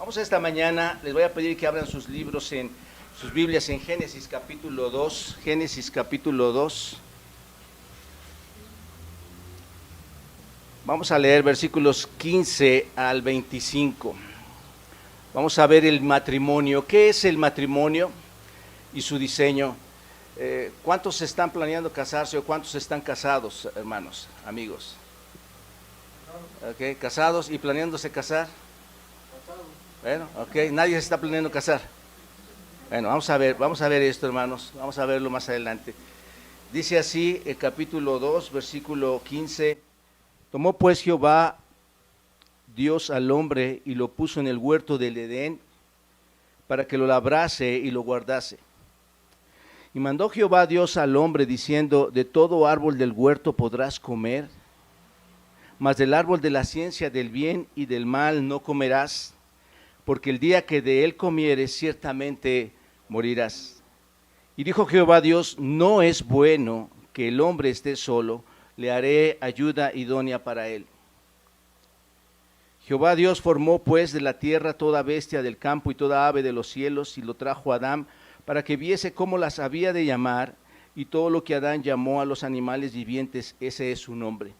Vamos a esta mañana, les voy a pedir que abran sus libros en sus Biblias en Génesis capítulo 2, Génesis capítulo 2. Vamos a leer versículos 15 al 25. Vamos a ver el matrimonio. ¿Qué es el matrimonio y su diseño? ¿Cuántos están planeando casarse o cuántos están casados, hermanos, amigos? Okay, casados y planeándose casar. Bueno, ok, nadie se está planeando casar. Bueno, vamos a ver esto, hermanos, vamos a verlo más adelante. Dice así el capítulo 2, versículo 15. Tomó pues Jehová Dios al hombre y lo puso en el huerto del Edén para que lo labrase y lo guardase. Y mandó Jehová Dios al hombre diciendo: de todo árbol del huerto podrás comer, mas del árbol de la ciencia del bien y del mal no comerás, porque el día que de él comieres ciertamente morirás. Y dijo Jehová Dios: no es bueno que el hombre esté solo, le haré ayuda idónea para él. Jehová Dios formó pues de la tierra toda bestia del campo y toda ave de los cielos, y lo trajo a Adán para que viese cómo las había de llamar, y todo lo que Adán llamó a los animales vivientes, ese es su nombre.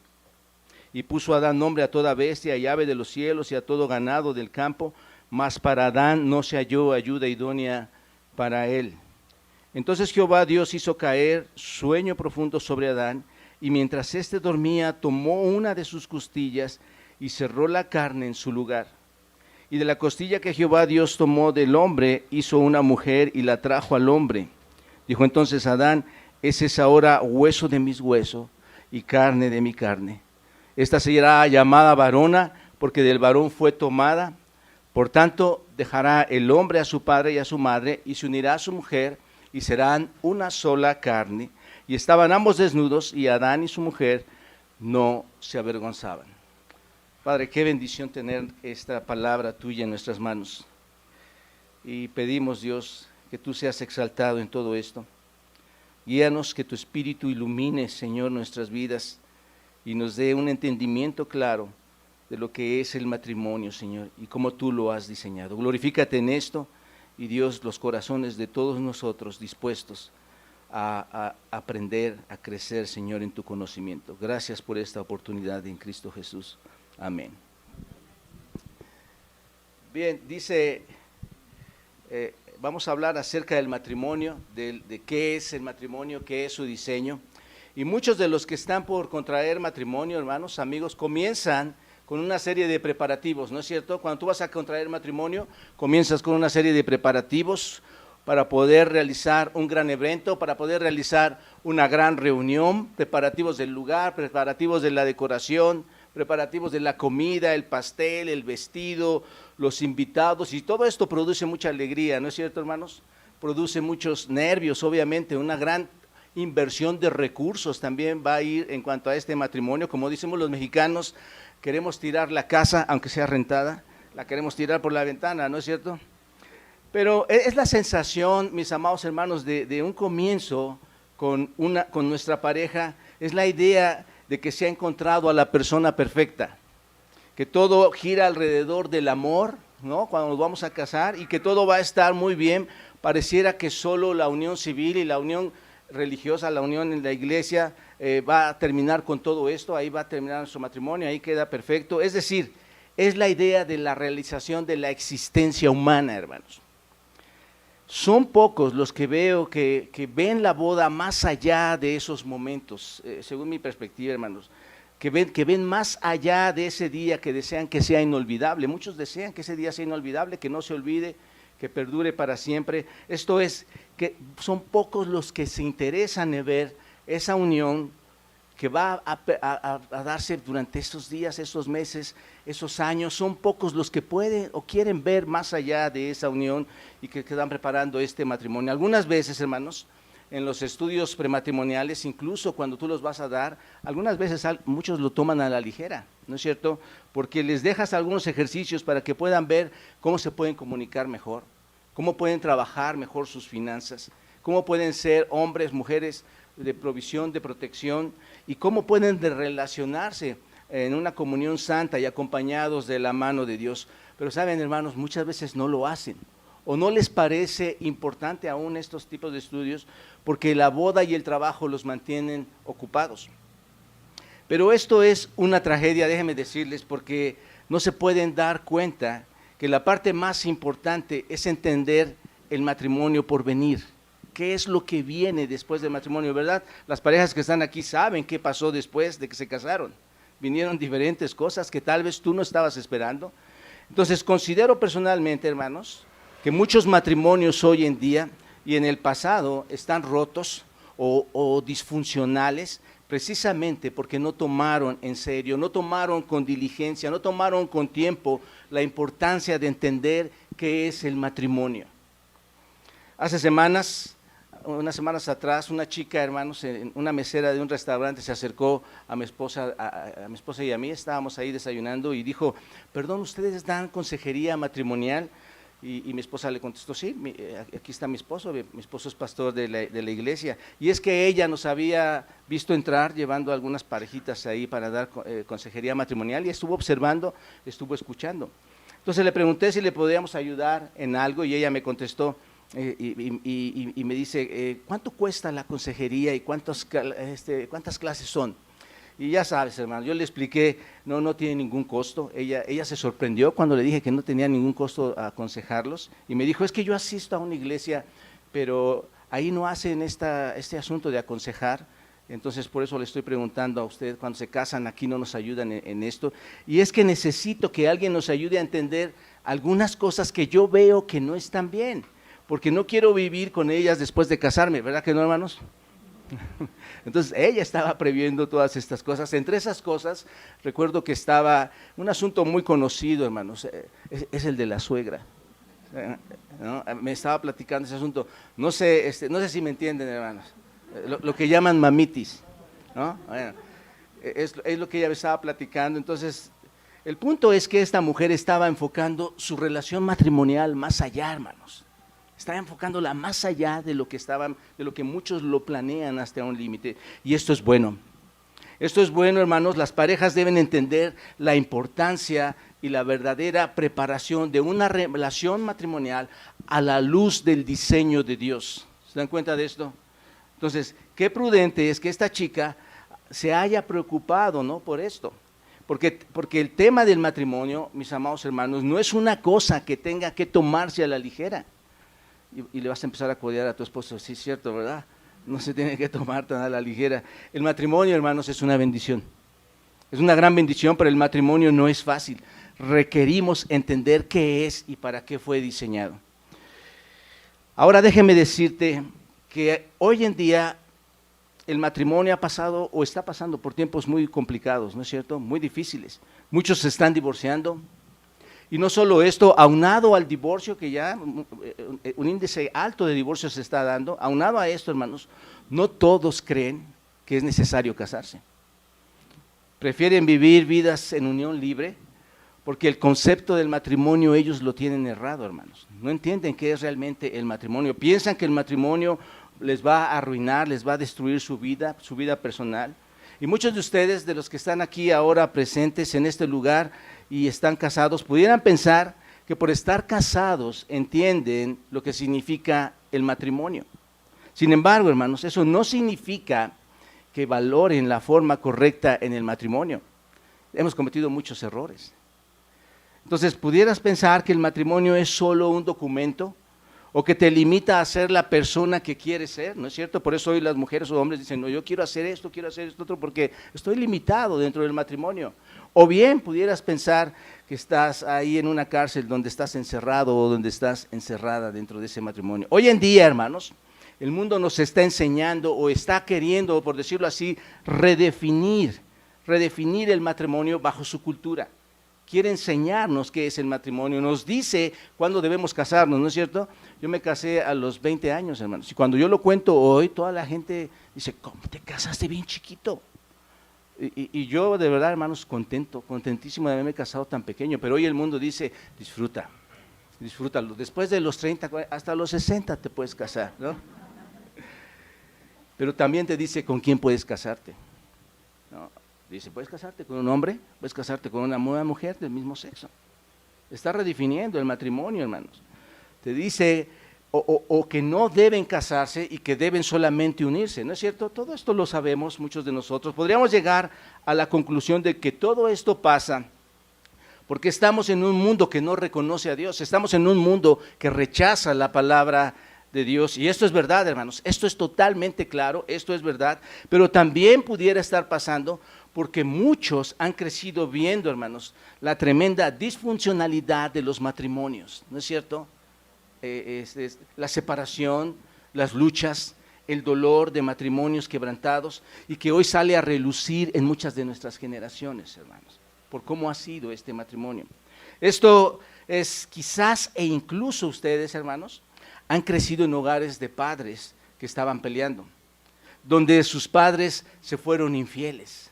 Y puso Adán nombre a toda bestia y ave de los cielos y a todo ganado del campo, mas para Adán no se halló ayuda idónea para él. Entonces Jehová Dios hizo caer sueño profundo sobre Adán, y mientras éste dormía, tomó una de sus costillas y cerró la carne en su lugar. Y de la costilla que Jehová Dios tomó del hombre, hizo una mujer y la trajo al hombre. Dijo entonces Adán: ese es ahora hueso de mis huesos y carne de mi carne. Esta será llamada varona, porque del varón fue tomada. Por tanto, dejará el hombre a su padre y a su madre, y se unirá a su mujer, y serán una sola carne. Y estaban ambos desnudos, y Adán y su mujer no se avergonzaban. Padre, qué bendición tener esta palabra tuya en nuestras manos. Y pedimos, Dios, que tú seas exaltado en todo esto. Guíanos, que tu Espíritu ilumine, Señor, nuestras vidas y nos dé un entendimiento claro de lo que es el matrimonio, Señor, y cómo tú lo has diseñado. Glorifícate en esto, y Dios, los corazones de todos nosotros dispuestos a aprender, a crecer, Señor, en tu conocimiento. Gracias por esta oportunidad en Cristo Jesús. Amén. Bien, dice, vamos a hablar acerca del matrimonio, de qué es el matrimonio, qué es su diseño. Y muchos de los que están por contraer matrimonio, hermanos, amigos, comienzan con una serie de preparativos, ¿no es cierto? Cuando tú vas a contraer matrimonio, comienzas con una serie de preparativos para poder realizar un gran evento, para poder realizar una gran reunión, preparativos del lugar, preparativos de la decoración, preparativos de la comida, el pastel, el vestido, los invitados, y todo esto produce mucha alegría, ¿no es cierto, hermanos? Produce muchos nervios, obviamente, una gran inversión de recursos también va a ir en cuanto a este matrimonio. Como decimos los mexicanos, queremos tirar la casa, aunque sea rentada, la queremos tirar por la ventana, ¿no es cierto? Pero es la sensación, mis amados hermanos, de un comienzo con nuestra pareja, es la idea de que se ha encontrado a la persona perfecta, que todo gira alrededor del amor, ¿no? Cuando nos vamos a casar, y que todo va a estar muy bien. Pareciera que solo la unión civil y la unión religiosa, la unión en la iglesia va a terminar con todo esto, ahí va a terminar su matrimonio, ahí queda perfecto. Es decir, es la idea de la realización de la existencia humana, hermanos. Son pocos los que veo que ven la boda más allá de esos momentos, según mi perspectiva, hermanos, que ven más allá de ese día, que desean que sea inolvidable. Muchos desean que ese día sea inolvidable, que no se olvide, que perdure para siempre. Esto es, que son pocos los que se interesan en ver esa unión que va a darse durante esos días, esos meses, esos años. Son pocos los que pueden o quieren ver más allá de esa unión y que quedan preparando este matrimonio. Algunas veces, hermanos, en los estudios prematrimoniales, incluso cuando tú los vas a dar, algunas veces muchos lo toman a la ligera, ¿no es cierto? Porque les dejas algunos ejercicios para que puedan ver cómo se pueden comunicar mejor, cómo pueden trabajar mejor sus finanzas, cómo pueden ser hombres, mujeres de provisión, de protección, y cómo pueden relacionarse en una comunión santa y acompañados de la mano de Dios. Pero saben, hermanos, muchas veces no lo hacen o no les parece importante aún estos tipos de estudios porque la boda y el trabajo los mantienen ocupados. Pero esto es una tragedia, déjenme decirles, porque no se pueden dar cuenta que la parte más importante es entender el matrimonio por venir. ¿Qué es lo que viene después del matrimonio, verdad? Las parejas que están aquí saben qué pasó después de que se casaron. Vinieron diferentes cosas que tal vez tú no estabas esperando. Entonces, considero personalmente, hermanos, que muchos matrimonios hoy en día y en el pasado están rotos o disfuncionales precisamente porque no tomaron en serio, no tomaron con diligencia, no tomaron con tiempo la importancia de entender qué es el matrimonio. Hace unas semanas atrás, una chica, hermanos, una mesera de un restaurante se acercó a mi esposa y a mí, estábamos ahí desayunando y dijo, perdón, ¿ustedes dan consejería matrimonial? Y mi esposa le contestó, sí, aquí está mi esposo es pastor de la iglesia. Y es que ella nos había visto entrar llevando algunas parejitas ahí para dar consejería matrimonial y estuvo observando, estuvo escuchando. Entonces le pregunté si le podíamos ayudar en algo y ella me contestó y me dice, ¿cuánto cuesta la consejería y cuántas clases son? Y ya sabes, hermano, yo le expliqué, no tiene ningún costo. Ella se sorprendió cuando le dije que no tenía ningún costo aconsejarlos. Y me dijo, es que yo asisto a una iglesia, pero ahí no hacen este asunto de aconsejar. Entonces, por eso le estoy preguntando a usted, cuando se casan, aquí no nos ayudan en esto. Y es que necesito que alguien nos ayude a entender algunas cosas que yo veo que no están bien, porque no quiero vivir con ellas después de casarme, ¿verdad que no, hermanos? Entonces ella estaba previendo todas estas cosas. Entre esas cosas recuerdo que estaba un asunto muy conocido, hermanos, es el de la suegra, ¿no? Me estaba platicando ese asunto, no sé si me entienden, hermanos, lo que llaman mamitis, ¿no? Bueno, es lo que ella me estaba platicando. Entonces el punto es que esta mujer estaba enfocando su relación matrimonial más allá, hermanos. Estaba enfocándola más allá de lo que muchos lo planean hasta un límite. Y esto es bueno. Esto es bueno, hermanos. Las parejas deben entender la importancia y la verdadera preparación de una relación matrimonial a la luz del diseño de Dios. ¿Se dan cuenta de esto? Entonces, qué prudente es que esta chica se haya preocupado, ¿no?, por esto. Porque el tema del matrimonio, mis amados hermanos, no es una cosa que tenga que tomarse a la ligera. Y le vas a empezar a codear a tu esposo, sí es cierto, ¿verdad? No se tiene que tomar tan a la ligera. El matrimonio, hermanos, es una bendición. Es una gran bendición, pero el matrimonio no es fácil. Requerimos entender qué es y para qué fue diseñado. Ahora déjeme decirte que hoy en día el matrimonio ha pasado o está pasando por tiempos muy complicados, ¿no es cierto? Muy difíciles. Muchos se están divorciando. Y no solo esto, aunado al divorcio, que ya un índice alto de divorcios se está dando, aunado a esto, hermanos, no todos creen que es necesario casarse. Prefieren vivir vidas en unión libre, porque el concepto del matrimonio ellos lo tienen errado, hermanos. No entienden qué es realmente el matrimonio. Piensan que el matrimonio les va a arruinar, les va a destruir su vida personal. Y muchos de ustedes, de los que están aquí ahora presentes en este lugar y están casados, pudieran pensar que por estar casados entienden lo que significa el matrimonio. Sin embargo, hermanos, eso no significa que valoren la forma correcta en el matrimonio. Hemos cometido muchos errores. Entonces, pudieras pensar que el matrimonio es solo un documento o que te limita a ser la persona que quieres ser, ¿no es cierto? Por eso hoy las mujeres o hombres dicen, no, yo quiero hacer esto otro, porque estoy limitado dentro del matrimonio. O bien pudieras pensar que estás ahí en una cárcel donde estás encerrado o donde estás encerrada dentro de ese matrimonio. Hoy en día, hermanos, el mundo nos está enseñando o está queriendo, por decirlo así, redefinir el matrimonio bajo su cultura. Quiere enseñarnos qué es el matrimonio, nos dice cuándo debemos casarnos, ¿no es cierto? Yo me casé a los 20 años, hermanos, y cuando yo lo cuento hoy, toda la gente dice, ¿cómo te casaste bien chiquito? Y yo de verdad, hermanos, contentísimo de haberme casado tan pequeño, pero hoy el mundo dice, disfrútalo, después de los 30, hasta los 60 te puedes casar, ¿no? Pero también te dice con quién puedes casarte, ¿no? Dice, puedes casarte con un hombre, puedes casarte con una mujer del mismo sexo. Está redefiniendo el matrimonio, hermanos. Te dice o que no deben casarse y que deben solamente unirse, ¿no es cierto? Todo esto lo sabemos muchos de nosotros. Podríamos llegar a la conclusión de que todo esto pasa porque estamos en un mundo que no reconoce a Dios, estamos en un mundo que rechaza la palabra de Dios, y esto es verdad, hermanos, esto es totalmente claro, esto es verdad, pero también pudiera estar pasando porque muchos han crecido viendo, hermanos, la tremenda disfuncionalidad de los matrimonios, ¿no es cierto? La separación, las luchas, el dolor de matrimonios quebrantados, y que hoy sale a relucir en muchas de nuestras generaciones, hermanos, por cómo ha sido este matrimonio. Esto es quizás e incluso ustedes, hermanos, han crecido en hogares de padres que estaban peleando, donde sus padres se fueron infieles,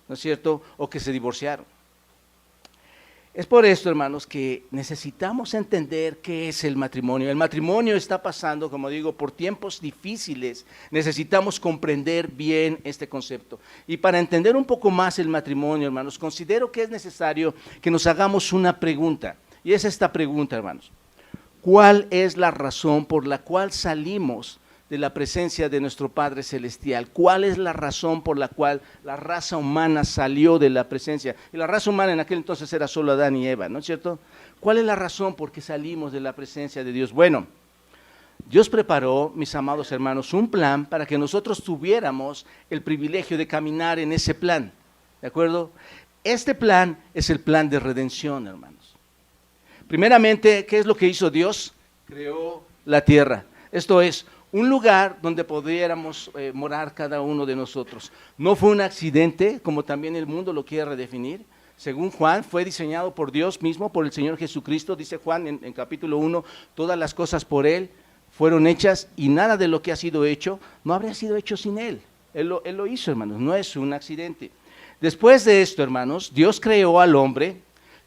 ¿no es cierto?, o que se divorciaron. Es por esto, hermanos, que necesitamos entender qué es el matrimonio. El matrimonio está pasando, como digo, por tiempos difíciles. Necesitamos comprender bien este concepto. Y para entender un poco más el matrimonio, hermanos, considero que es necesario que nos hagamos una pregunta. Y es esta pregunta, hermanos: ¿cuál es la razón por la cual salimos de la presencia de nuestro Padre Celestial? ¿Cuál es la razón por la cual la raza humana salió de la presencia? Y la raza humana en aquel entonces era solo Adán y Eva, ¿no es cierto? ¿Cuál es la razón por qué salimos de la presencia de Dios? Bueno, Dios preparó, mis amados hermanos, un plan para que nosotros tuviéramos el privilegio de caminar en ese plan, ¿de acuerdo? Este plan es el plan de redención, hermanos. Primeramente, ¿qué es lo que hizo Dios? Creó la tierra. Esto es un lugar donde pudiéramos morar cada uno de nosotros. No fue un accidente, como también el mundo lo quiere redefinir. Según Juan, fue diseñado por Dios mismo, por el Señor Jesucristo. Dice Juan en capítulo 1, todas las cosas por Él fueron hechas, y nada de lo que ha sido hecho no habría sido hecho sin Él. Él lo hizo, hermanos, no es un accidente. Después de esto, hermanos, Dios creó al hombre,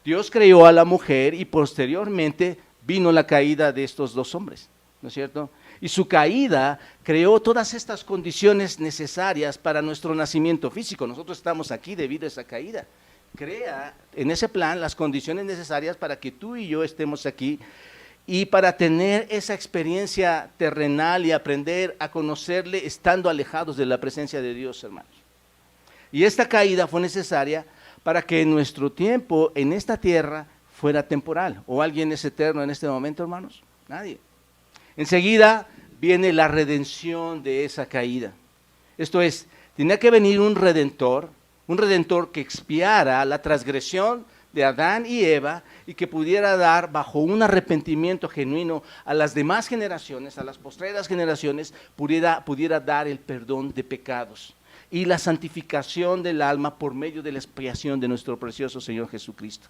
Dios creó a la mujer, y posteriormente vino la caída de estos dos hombres, ¿no es cierto? Y su caída creó todas estas condiciones necesarias para nuestro nacimiento físico. Nosotros estamos aquí debido a esa caída. Crea en ese plan las condiciones necesarias para que tú y yo estemos aquí, y para tener esa experiencia terrenal y aprender a conocerle estando alejados de la presencia de Dios, hermanos. Y esta caída fue necesaria para que nuestro tiempo en esta tierra fuera temporal. ¿O alguien es eterno en este momento, hermanos? Nadie. Enseguida viene la redención de esa caída. Esto es, tenía que venir un redentor que expiara la transgresión de Adán y Eva, y que pudiera dar, bajo un arrepentimiento genuino, a las demás generaciones, a las postreras generaciones, pudiera dar el perdón de pecados y la santificación del alma por medio de la expiación de nuestro precioso Señor Jesucristo.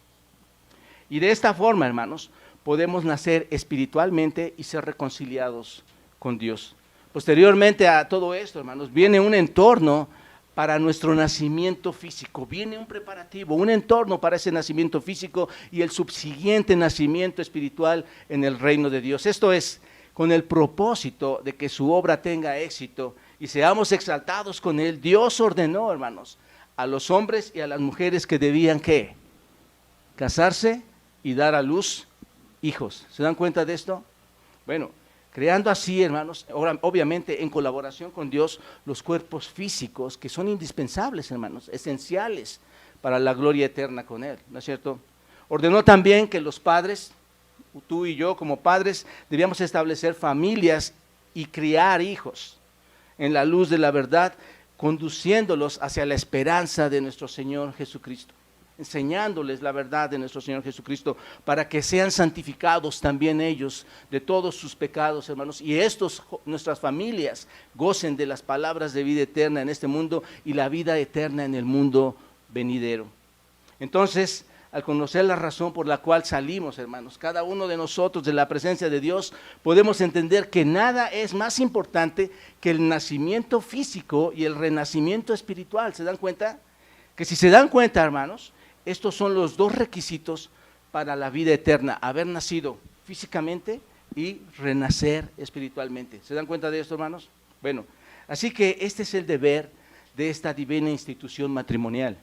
Y de esta forma, hermanos, podemos nacer espiritualmente y ser reconciliados con Dios. Posteriormente a todo esto, hermanos, viene un entorno para nuestro nacimiento físico, viene un preparativo, un entorno para ese nacimiento físico y el subsiguiente nacimiento espiritual en el reino de Dios. Esto es, con el propósito de que su obra tenga éxito y seamos exaltados con Él. Dios ordenó, hermanos, a los hombres y a las mujeres que debían, ¿qué? Casarse y dar a luz hijos. ¿Se dan cuenta de esto? Bueno, creando así, hermanos, obviamente en colaboración con Dios, los cuerpos físicos que son indispensables, hermanos, esenciales para la gloria eterna con Él, ¿no es cierto? Ordenó también que los padres, tú y yo como padres, debíamos establecer familias y criar hijos en la luz de la verdad, conduciéndolos hacia la esperanza de nuestro Señor Jesucristo, enseñándoles la verdad de nuestro Señor Jesucristo, para que sean santificados también ellos de todos sus pecados, hermanos, y nuestras familias, gocen de las palabras de vida eterna en este mundo y la vida eterna en el mundo venidero. Entonces, al conocer la razón por la cual salimos, hermanos, cada uno de nosotros de la presencia de Dios, podemos entender que nada es más importante que el nacimiento físico y el renacimiento espiritual. ¿Se dan cuenta? Que si se dan cuenta, hermanos, estos son los dos requisitos para la vida eterna: haber nacido físicamente y renacer espiritualmente. ¿Se dan cuenta de esto, hermanos? Bueno, así que este es el deber de esta divina institución matrimonial.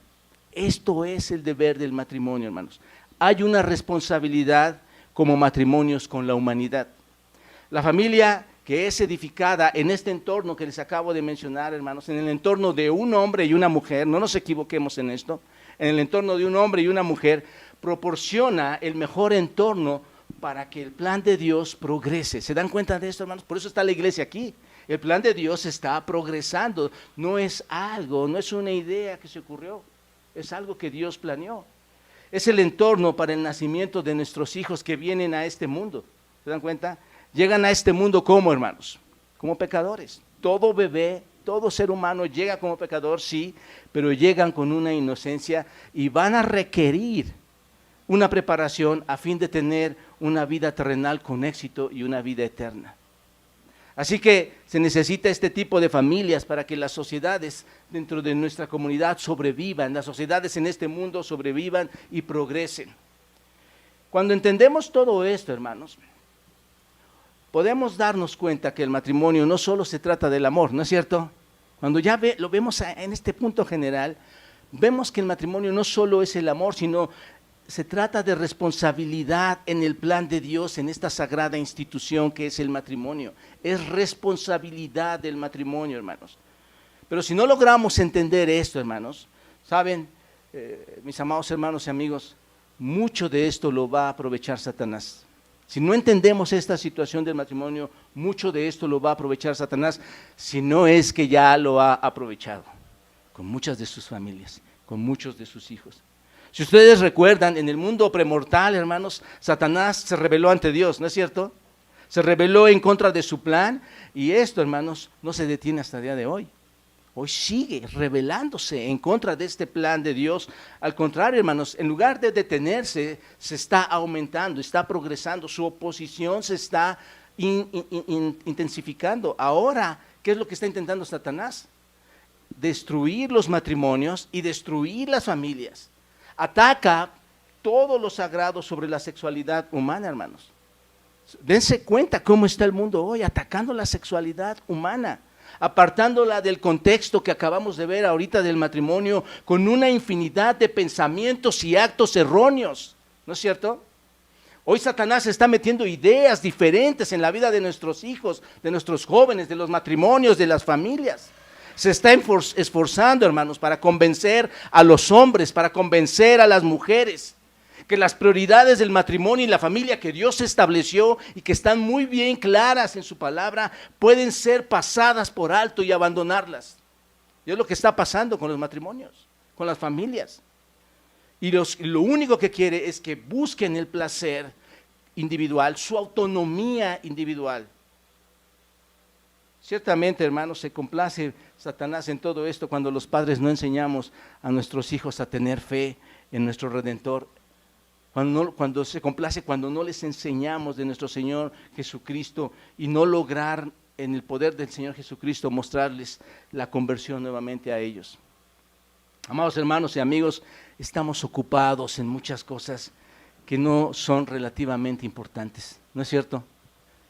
Esto es el deber del matrimonio, hermanos. hay una responsabilidad como matrimonios con la humanidad. La familia que es edificada en este entorno que les acabo de mencionar, hermanos, en el entorno de un hombre y una mujer, no nos equivoquemos en esto, en el entorno de un hombre y una mujer, proporciona el mejor entorno para que el plan de Dios progrese. ¿Se dan cuenta de esto, hermanos? Por eso está la iglesia aquí. El plan de Dios está progresando, no es algo, no es una idea que se ocurrió, es algo que Dios planeó. Es el entorno para el nacimiento de nuestros hijos que vienen a este mundo. ¿Se dan cuenta? Llegan a este mundo como, hermanos, como pecadores. Todo bebé, todo ser humano llega como pecador, sí, pero llegan con una inocencia y van a requerir una preparación a fin de tener una vida terrenal con éxito y una vida eterna. Así que se necesita este tipo de familias para que las sociedades dentro de nuestra comunidad sobrevivan, las sociedades en este mundo sobrevivan y progresen. Cuando entendemos todo esto, hermanos, podemos darnos cuenta que el matrimonio no solo se trata del amor, ¿no es cierto? Cuando ya lo vemos en este punto general, vemos que el matrimonio no solo es el amor, sino se trata de responsabilidad en el plan de Dios, en esta sagrada institución que es el matrimonio. Es responsabilidad del matrimonio, hermanos. Pero si no logramos entender esto, hermanos, saben, mis amados hermanos y amigos, mucho de esto lo va a aprovechar Satanás. Si no entendemos esta situación del matrimonio, mucho de esto lo va a aprovechar Satanás, si no es que ya lo ha aprovechado con muchas de sus familias, con muchos de sus hijos. Si ustedes recuerdan, en el mundo premortal, hermanos, Satanás se rebeló ante Dios, ¿no es cierto? Se rebeló en contra de su plan y esto, hermanos, no se detiene hasta el día de hoy. Hoy sigue rebelándose en contra de este plan de Dios. Al contrario, hermanos, en lugar de detenerse, se está aumentando, está progresando, su oposición se está intensificando. Ahora, ¿qué es lo que está intentando Satanás? Destruir los matrimonios y destruir las familias. Ataca todo lo sagrado sobre la sexualidad humana, hermanos. Dense cuenta cómo está el mundo hoy, atacando la sexualidad humana, apartándola del contexto que acabamos de ver ahorita del matrimonio, con una infinidad de pensamientos y actos erróneos, ¿no es cierto? Hoy Satanás está metiendo ideas diferentes en la vida de nuestros hijos, de nuestros jóvenes, de los matrimonios, de las familias. Se está esforzando, hermanos, para convencer a los hombres, para convencer a las mujeres, que las prioridades del matrimonio y la familia que Dios estableció y que están muy bien claras en su palabra, pueden ser pasadas por alto y abandonarlas. Y es lo que está pasando con los matrimonios, con las familias. Y lo único que quiere es que busquen el placer individual, su autonomía individual. Ciertamente, hermanos, se complace Satanás en todo esto cuando los padres no enseñamos a nuestros hijos a tener fe en nuestro Redentor. Cuando se complace, cuando no les enseñamos de nuestro Señor Jesucristo y no lograr en el poder del Señor Jesucristo mostrarles la conversión nuevamente a ellos. Amados hermanos y amigos, estamos ocupados en muchas cosas que no son relativamente importantes, ¿no es cierto?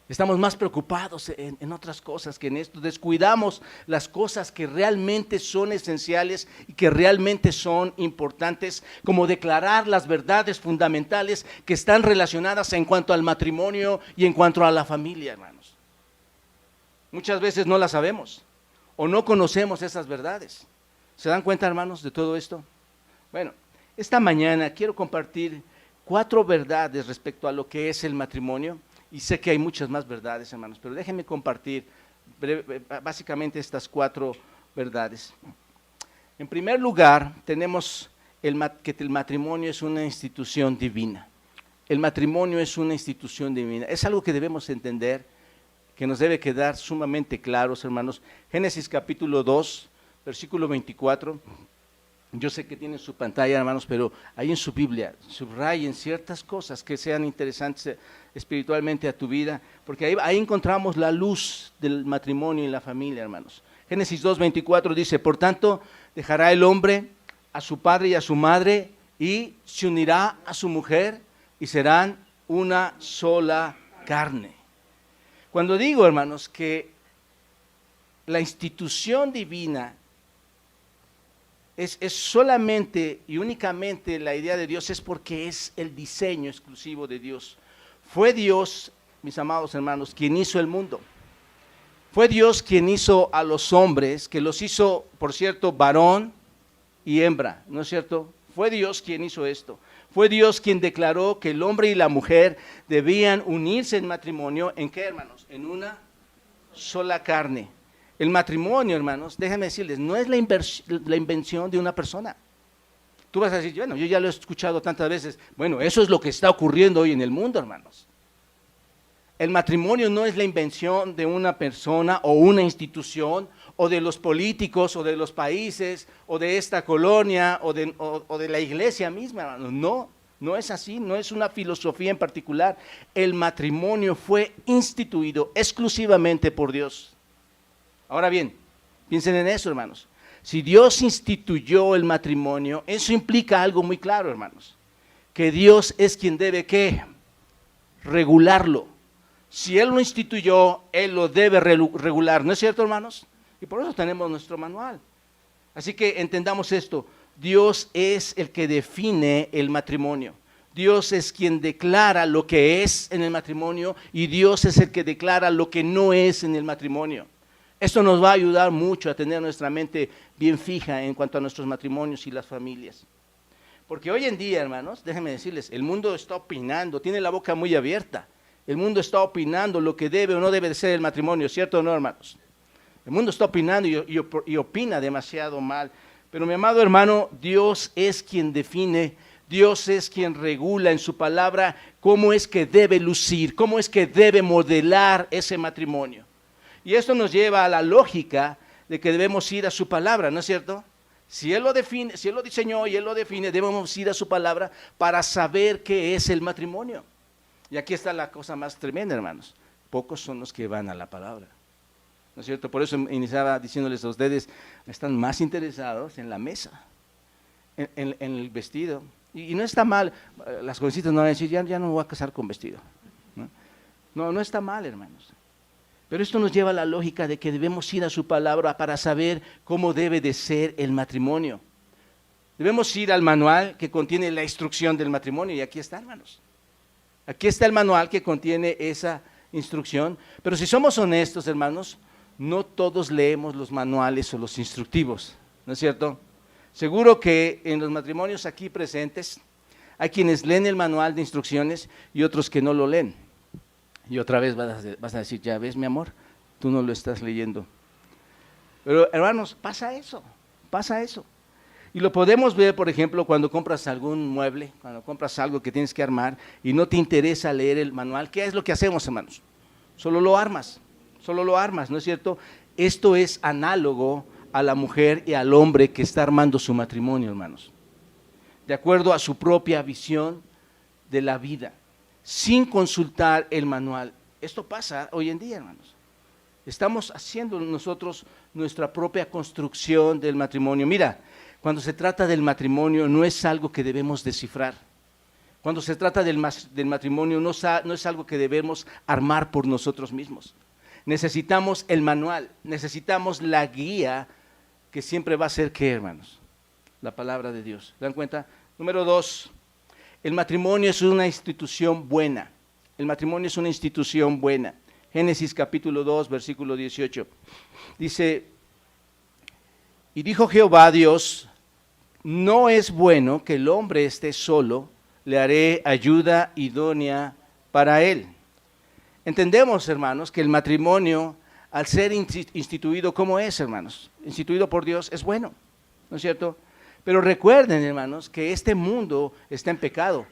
Estamos más preocupados en otras cosas que en esto. Descuidamos las cosas que realmente son esenciales y que realmente son importantes, como declarar las verdades fundamentales que están relacionadas en cuanto al matrimonio y en cuanto a la familia, hermanos. Muchas veces no las sabemos o no conocemos esas verdades. ¿Se dan cuenta, hermanos, de todo esto? Bueno, esta mañana quiero compartir 4 verdades respecto a lo que es el matrimonio. Y sé que hay muchas más verdades, hermanos, pero déjenme compartir básicamente estas 4 verdades. En primer lugar, tenemos que el matrimonio es una institución divina. El matrimonio es una institución divina. Es algo que debemos entender, que nos debe quedar sumamente claros, hermanos. Génesis capítulo 2, versículo 24. Yo sé que tienen su pantalla, hermanos, pero ahí en su Biblia subrayen ciertas cosas que sean interesantes espiritualmente a tu vida, porque ahí encontramos la luz del matrimonio y la familia, hermanos. Génesis 2:24 dice: por tanto, dejará el hombre a su padre y a su madre y se unirá a su mujer y serán una sola carne. Cuando digo, hermanos, que la institución divina es solamente y únicamente la idea de Dios, es porque es el diseño exclusivo de Dios. Fue Dios, mis amados hermanos, quien hizo el mundo. Fue Dios quien hizo a los hombres, que los hizo, por cierto, varón y hembra, ¿no es cierto? Fue Dios quien hizo esto. Fue Dios quien declaró que el hombre y la mujer debían unirse en matrimonio. ¿En qué, hermanos? En una sola carne. El matrimonio, hermanos, déjenme decirles, no es la invención de una persona. Tú vas a decir, bueno, yo ya lo he escuchado tantas veces. Bueno, eso es lo que está ocurriendo hoy en el mundo, hermanos. El matrimonio no es la invención de una persona o una institución, o de los políticos, o de los países, o de esta colonia, o de la iglesia misma, hermanos. No, no es así, no es una filosofía en particular. El matrimonio fue instituido exclusivamente por Dios. Ahora bien, piensen en eso, hermanos. Si Dios instituyó el matrimonio, eso implica algo muy claro, hermanos. Que Dios es quien debe, ¿qué? Regularlo. Si Él lo instituyó, Él lo debe regular. ¿No es cierto, hermanos? Y por eso tenemos nuestro manual. Así que entendamos esto. Dios es el que define el matrimonio. Dios es quien declara lo que es en el matrimonio, y Dios es el que declara lo que no es en el matrimonio. Esto nos va a ayudar mucho a tener nuestra mente bien fija en cuanto a nuestros matrimonios y las familias. Porque hoy en día, hermanos, déjenme decirles, el mundo está opinando, tiene la boca muy abierta. El mundo está opinando lo que debe o no debe de ser el matrimonio, ¿cierto o no, hermanos? El mundo está opinando y opina demasiado mal. Pero mi amado hermano, Dios es quien define, Dios es quien regula en su palabra cómo es que debe lucir, cómo es que debe modelar ese matrimonio. Y esto nos lleva a la lógica de que debemos ir a su palabra, ¿no es cierto? Si Él lo define, si Él lo diseñó y Él lo define, debemos ir a su palabra para saber qué es el matrimonio. Y aquí está la cosa más tremenda, hermanos. Pocos son los que van a la palabra, ¿no es cierto? Por eso iniciaba diciéndoles a ustedes, están más interesados en la mesa, en el vestido. Y no está mal, las jovencitas no van a decir, ya no me voy a casar con vestido. No está mal, hermanos. Pero esto nos lleva a la lógica de que debemos ir a su palabra para saber cómo debe de ser el matrimonio. Debemos ir al manual que contiene la instrucción del matrimonio, y aquí está, hermanos. Aquí está el manual que contiene esa instrucción. Pero si somos honestos, hermanos, no todos leemos los manuales o los instructivos, ¿no es cierto? Seguro que en los matrimonios aquí presentes hay quienes leen el manual de instrucciones y otros que no lo leen. Y otra vez vas a decir, ya ves, mi amor, tú no lo estás leyendo. Pero, hermanos, pasa eso. Y lo podemos ver, por ejemplo, cuando compras algún mueble, cuando compras algo que tienes que armar y no te interesa leer el manual. ¿Qué es lo que hacemos, hermanos? Solo lo armas, ¿no es cierto? Esto es análogo a la mujer y al hombre que está armando su matrimonio, hermanos. De acuerdo a su propia visión de la vida, sin consultar el manual. Esto pasa hoy en día, hermanos. Estamos haciendo nosotros nuestra propia construcción del matrimonio. Mira, cuando se trata del matrimonio no es algo que debemos descifrar. Cuando se trata del matrimonio no es algo que debemos armar por nosotros mismos. Necesitamos el manual, necesitamos la guía que siempre va a ser, ¿qué, hermanos? La palabra de Dios. ¿Se dan cuenta? Número 2. El matrimonio es una institución buena. El matrimonio es una institución buena. Génesis capítulo 2, versículo 18. Dice, y dijo Jehová Dios, no es bueno que el hombre esté solo, le haré ayuda idónea para él. Entendemos, hermanos, que el matrimonio, al ser instituido, ¿cómo es, hermanos? Instituido por Dios, es bueno, ¿no es cierto? Pero recuerden, hermanos, que este mundo está en pecado.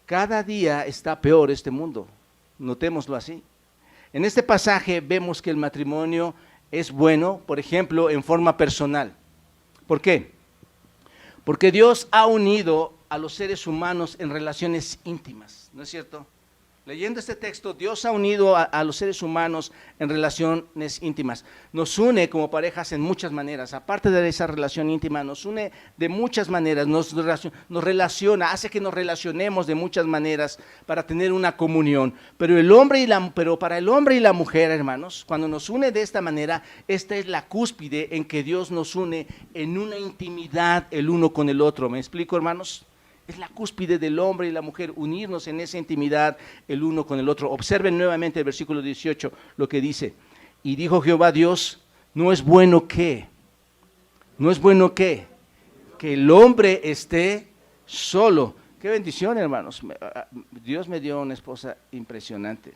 Cada día está peor este mundo, notémoslo así. En este pasaje vemos que el matrimonio es bueno, por ejemplo, en forma personal. ¿Por qué? Porque Dios ha unido a los seres humanos en relaciones íntimas, ¿no es cierto? Leyendo este texto, Dios ha unido a los seres humanos en relaciones íntimas. Nos une como parejas en muchas maneras. Aparte de esa relación íntima, nos une de muchas maneras, nos relaciona, hace que nos relacionemos de muchas maneras para tener una comunión. Pero para el hombre y la mujer, hermanos, cuando nos une de esta manera, esta es la cúspide en que Dios nos une en una intimidad el uno con el otro. ¿Me explico, hermanos? Es la cúspide del hombre y la mujer, unirnos en esa intimidad el uno con el otro. Observen nuevamente el versículo 18, lo que dice. Y dijo Jehová Dios, no es bueno que el hombre esté solo. Qué bendición, hermanos. Dios me dio una esposa impresionante.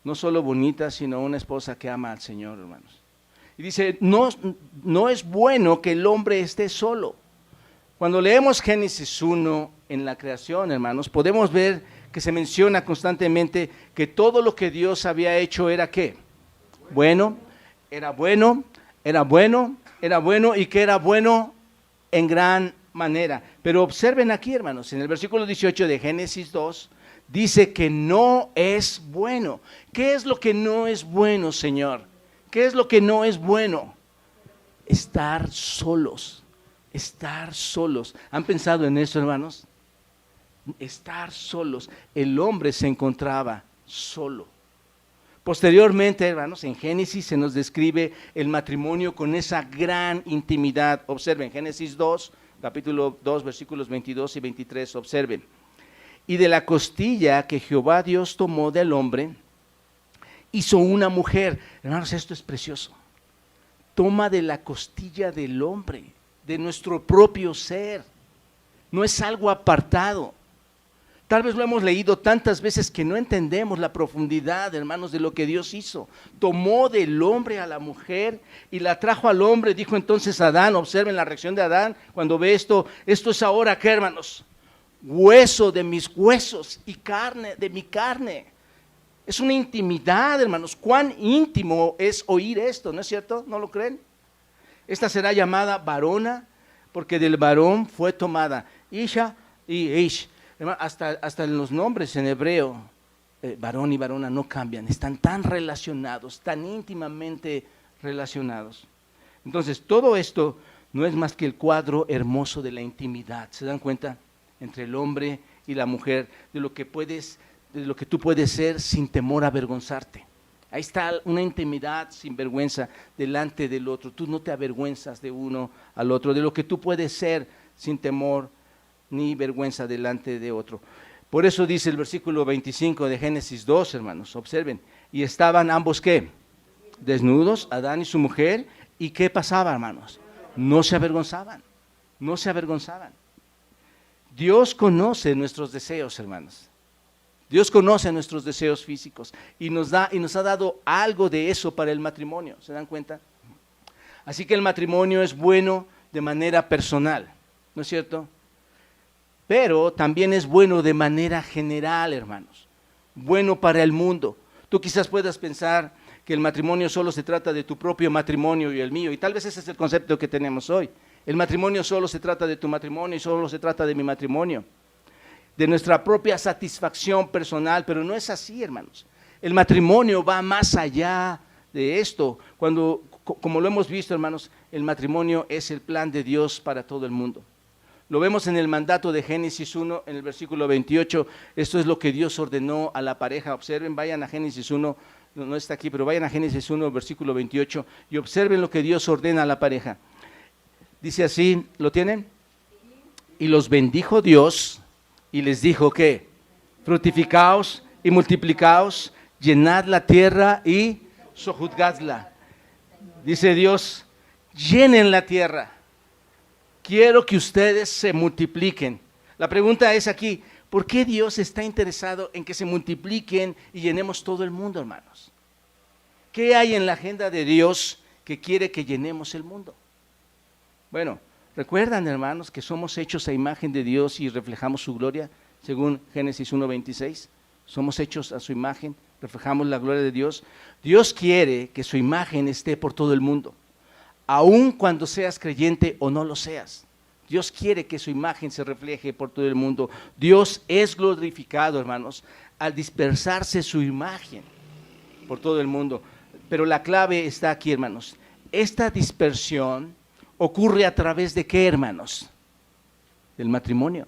No solo bonita, sino una esposa que ama al Señor, hermanos. Y dice, no es bueno que el hombre esté solo. Cuando leemos Génesis 1 en la creación, hermanos, podemos ver que se menciona constantemente que todo lo que Dios había hecho era ¿qué? Bueno, era bueno, era bueno, era bueno y que era bueno en gran manera. Pero observen aquí, hermanos, en el versículo 18 de Génesis 2, dice que no es bueno. ¿Qué es lo que no es bueno, Señor? ¿Qué es lo que no es bueno? Estar solos. Estar solos. ¿Han pensado en eso, hermanos? Estar solos. El hombre se encontraba solo. Posteriormente, hermanos, en Génesis se nos describe el matrimonio con esa gran intimidad. Observen, Génesis 2, capítulo 2, versículos 22 y 23, observen. Y de la costilla que Jehová Dios tomó del hombre, hizo una mujer. Hermanos, esto es precioso. Toma de la costilla del hombre, de nuestro propio ser. No es algo apartado. Tal vez lo hemos leído tantas veces que no entendemos la profundidad, hermanos, de lo que Dios hizo. Tomó del hombre a la mujer y la trajo al hombre. Dijo entonces Adán, observen la reacción de Adán cuando ve esto. Esto es ahora, ¿qué, hermanos? Hueso de mis huesos y carne de mi carne. Es una intimidad, hermanos. Cuán íntimo es oír esto, ¿no es cierto? ¿No lo creen? Esta será llamada varona, porque del varón fue tomada. Isha y Ish. Hasta en los nombres en hebreo, varón y varona no cambian. Están tan relacionados, tan íntimamente relacionados. Entonces, todo esto no es más que el cuadro hermoso de la intimidad. ¿Se dan cuenta? Entre el hombre y la mujer, de lo que tú puedes ser sin temor a avergonzarte. Ahí está una intimidad sin vergüenza delante del otro. Tú no te avergüenzas de uno al otro, de lo que tú puedes ser sin temor ni vergüenza delante de otro. Por eso dice el versículo 25 de Génesis 2, hermanos, observen. Y estaban ambos, ¿qué? Desnudos, Adán y su mujer. ¿Y qué pasaba, hermanos? No se avergonzaban, no se avergonzaban. Dios conoce nuestros deseos, hermanos. Dios conoce nuestros deseos físicos y nos ha dado algo de eso para el matrimonio. ¿Se dan cuenta? Así que el matrimonio es bueno de manera personal, ¿no es cierto? Pero también es bueno de manera general, hermanos. Bueno para el mundo. Tú quizás puedas pensar que el matrimonio solo se trata de tu propio matrimonio y el mío, y tal vez ese es el concepto que tenemos hoy. El matrimonio solo se trata de tu matrimonio y solo se trata de mi matrimonio, de nuestra propia satisfacción personal, pero no es así, hermanos. El matrimonio va más allá de esto. Como lo hemos visto, hermanos, el matrimonio es el plan de Dios para todo el mundo. Lo vemos en el mandato de Génesis 1, en el versículo 28. Esto es lo que Dios ordenó a la pareja. Observen, vayan a Génesis 1, no está aquí, pero vayan a Génesis 1, versículo 28, y observen lo que Dios ordena a la pareja. Dice así, ¿lo tienen? Y los bendijo Dios y les dijo que fructificaos y multiplicaos, llenad la tierra y sojuzgadla. Dice Dios, llenen la tierra. Quiero que ustedes se multipliquen. La pregunta es aquí, ¿por qué Dios está interesado en que se multipliquen y llenemos todo el mundo, hermanos? ¿Qué hay en la agenda de Dios que quiere que llenemos el mundo? Bueno, ¿recuerdan, hermanos, que somos hechos a imagen de Dios y reflejamos su gloria? Según Génesis 1:26, somos hechos a su imagen, reflejamos la gloria de Dios. Dios quiere que su imagen esté por todo el mundo, aun cuando seas creyente o no lo seas. Dios quiere que su imagen se refleje por todo el mundo. Dios es glorificado, hermanos, al dispersarse su imagen por todo el mundo. Pero la clave está aquí, hermanos. Esta dispersión ocurre a través de ¿qué, hermanos? Del matrimonio.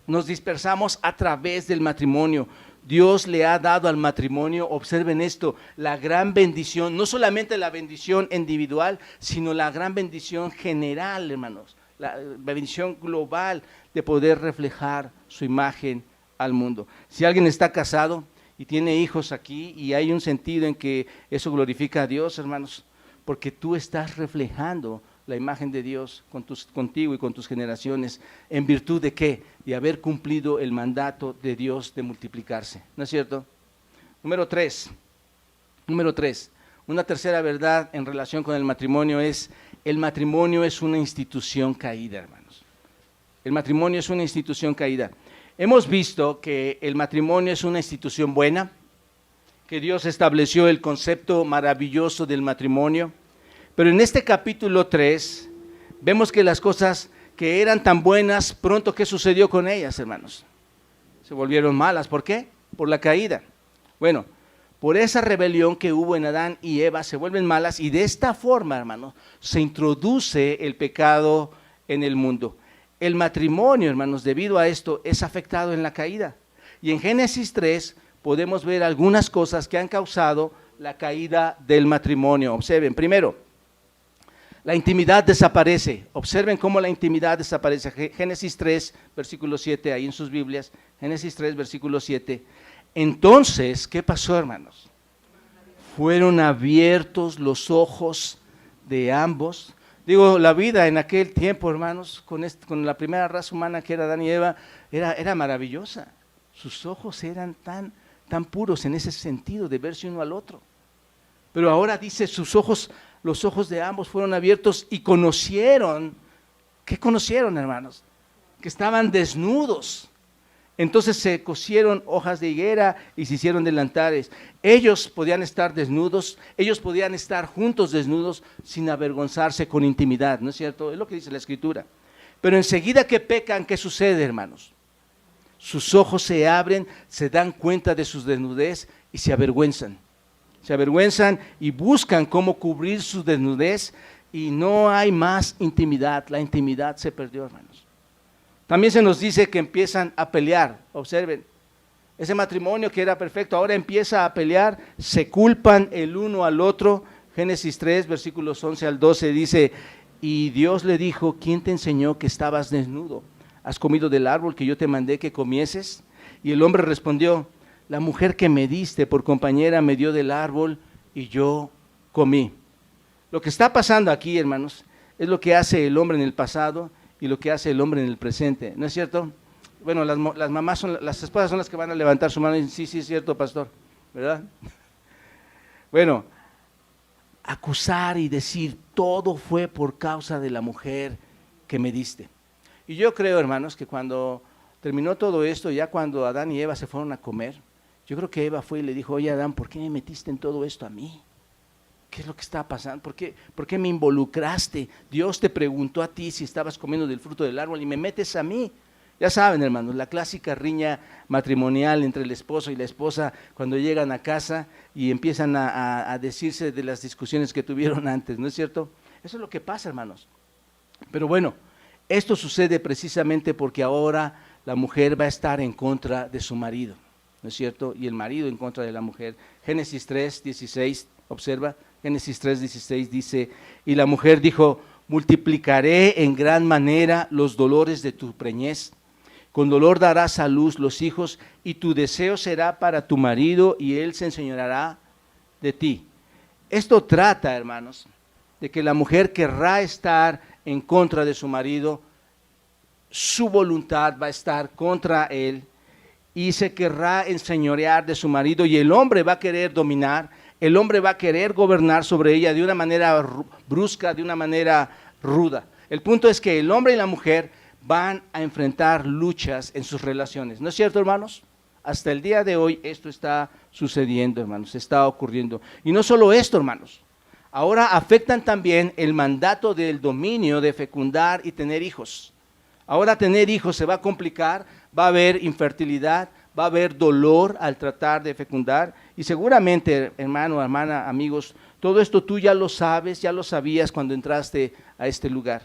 Nos dispersamos a través del matrimonio. Dios le ha dado al matrimonio, observen esto, la gran bendición, no solamente la bendición individual, sino la gran bendición general, hermanos, la bendición global de poder reflejar su imagen al mundo. Si alguien está casado y tiene hijos aquí, y hay un sentido en que eso glorifica a Dios, hermanos, porque tú estás reflejando la imagen de Dios contigo y con tus generaciones, ¿en virtud de qué? De haber cumplido el mandato de Dios de multiplicarse, ¿no es cierto? Número tres, una tercera verdad en relación con el matrimonio es: el matrimonio es una institución caída, hermanos. El matrimonio es una institución caída. Hemos visto que el matrimonio es una institución buena, que Dios estableció el concepto maravilloso del matrimonio, pero en este capítulo 3 vemos que las cosas que eran tan buenas, pronto, ¿qué sucedió con ellas, hermanos? Se volvieron malas. ¿Por qué? Por la caída. Bueno, por esa rebelión que hubo en Adán y Eva se vuelven malas, y de esta forma, hermanos, se introduce el pecado en el mundo. El matrimonio, hermanos, debido a esto, es afectado en la caída. Y en Génesis 3 podemos ver algunas cosas que han causado la caída del matrimonio. Observen, primero, la intimidad desaparece. Observen cómo la intimidad desaparece. Génesis 3, versículo 7, ahí en sus Biblias. Génesis 3, versículo 7. Entonces, ¿qué pasó, hermanos? Fueron abiertos los ojos de ambos. Digo, la vida en aquel tiempo, hermanos, con la primera raza humana que era Adán y Eva, era maravillosa. Sus ojos eran tan puros en ese sentido de verse uno al otro. Pero ahora dice, los ojos de ambos fueron abiertos y conocieron. ¿Qué conocieron, hermanos? Que estaban desnudos. Entonces se cosieron hojas de higuera y se hicieron delantares. Ellos podían estar desnudos, ellos podían estar juntos desnudos sin avergonzarse, con intimidad, ¿no es cierto? Es lo que dice la Escritura. Pero enseguida que pecan, ¿qué sucede, hermanos? Sus ojos se abren, se dan cuenta de su desnudez y se avergüenzan. Se avergüenzan y buscan cómo cubrir su desnudez, y no hay más intimidad. La intimidad se perdió, hermanos. También se nos dice que empiezan a pelear. Observen, ese matrimonio que era perfecto ahora empieza a pelear, se culpan el uno al otro. Génesis 3, versículos 11 al 12 dice: y Dios le dijo, ¿quién te enseñó que estabas desnudo? ¿Has comido del árbol que yo te mandé que comieses? Y el hombre respondió: la mujer que me diste por compañera me dio del árbol y yo comí. Lo que está pasando aquí, hermanos, es lo que hace el hombre en el pasado y lo que hace el hombre en el presente, ¿no es cierto? Bueno, las mamás las esposas son las que van a levantar su mano y decir, sí, es cierto, pastor, ¿verdad? Bueno, acusar y decir, todo fue por causa de la mujer que me diste. Y yo creo, hermanos, que cuando terminó todo esto, ya cuando Adán y Eva se fueron a comer, yo creo que Eva fue y le dijo, oye, Adán, ¿por qué me metiste en todo esto a mí? ¿Qué es lo que está pasando? ¿Por qué me involucraste? Dios te preguntó a ti si estabas comiendo del fruto del árbol y me metes a mí. Ya saben, hermanos, la clásica riña matrimonial entre el esposo y la esposa cuando llegan a casa y empiezan a decirse de las discusiones que tuvieron antes, ¿no es cierto? Eso es lo que pasa, hermanos. Pero bueno, esto sucede precisamente porque ahora la mujer va a estar en contra de su marido, ¿no es cierto? Y el marido en contra de la mujer. Génesis 3, 16, observa, Génesis 3, 16 dice, y la mujer dijo, multiplicaré en gran manera los dolores de tu preñez, con dolor darás a luz los hijos, y tu deseo será para tu marido, y él se enseñoreará de ti. Esto trata, hermanos, de que la mujer querrá estar en contra de su marido, su voluntad va a estar contra él, y se querrá enseñorear de su marido, y el hombre va a querer dominar, el hombre va a querer gobernar sobre ella de una manera brusca, de una manera ruda. El punto es que el hombre y la mujer van a enfrentar luchas en sus relaciones. ¿No es cierto, hermanos? Hasta el día de hoy esto está sucediendo, hermanos, está ocurriendo. Y no solo esto, hermanos, ahora afectan también el mandato del dominio de fecundar y tener hijos. Ahora tener hijos se va a complicar, va a haber infertilidad, va a haber dolor al tratar de fecundar, y seguramente, hermano, hermana, amigos, todo esto tú ya lo sabes, ya lo sabías cuando entraste a este lugar.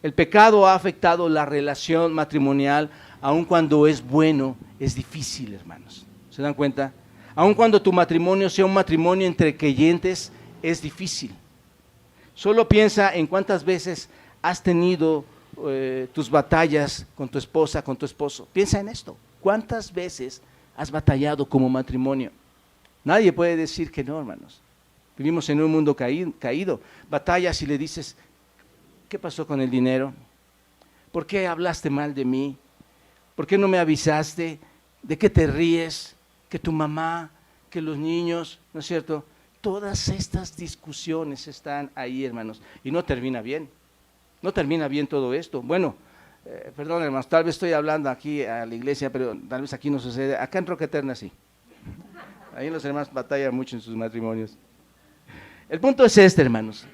El pecado ha afectado la relación matrimonial, aun cuando es bueno, es difícil, hermanos. ¿Se dan cuenta? Aun cuando tu matrimonio sea un matrimonio entre creyentes, es difícil. Solo piensa en cuántas veces has tenido tus batallas con tu esposa, con tu esposo. Piensa en esto. ¿Cuántas veces has batallado como matrimonio? Nadie puede decir que no, hermanos. Vivimos en un mundo caído. Batallas y le dices, ¿qué pasó con el dinero? ¿Por qué hablaste mal de mí? ¿Por qué no me avisaste? ¿De qué te ríes? Que tu mamá, que los niños, ¿no es cierto? Todas estas discusiones están ahí, hermanos, y no termina bien. No termina bien todo esto. Bueno, perdón, hermanos, tal vez estoy hablando aquí a la iglesia, pero tal vez aquí no sucede. Acá en Roca Eterna sí. Ahí los hermanos batallan mucho en sus matrimonios. El punto es este, hermanos.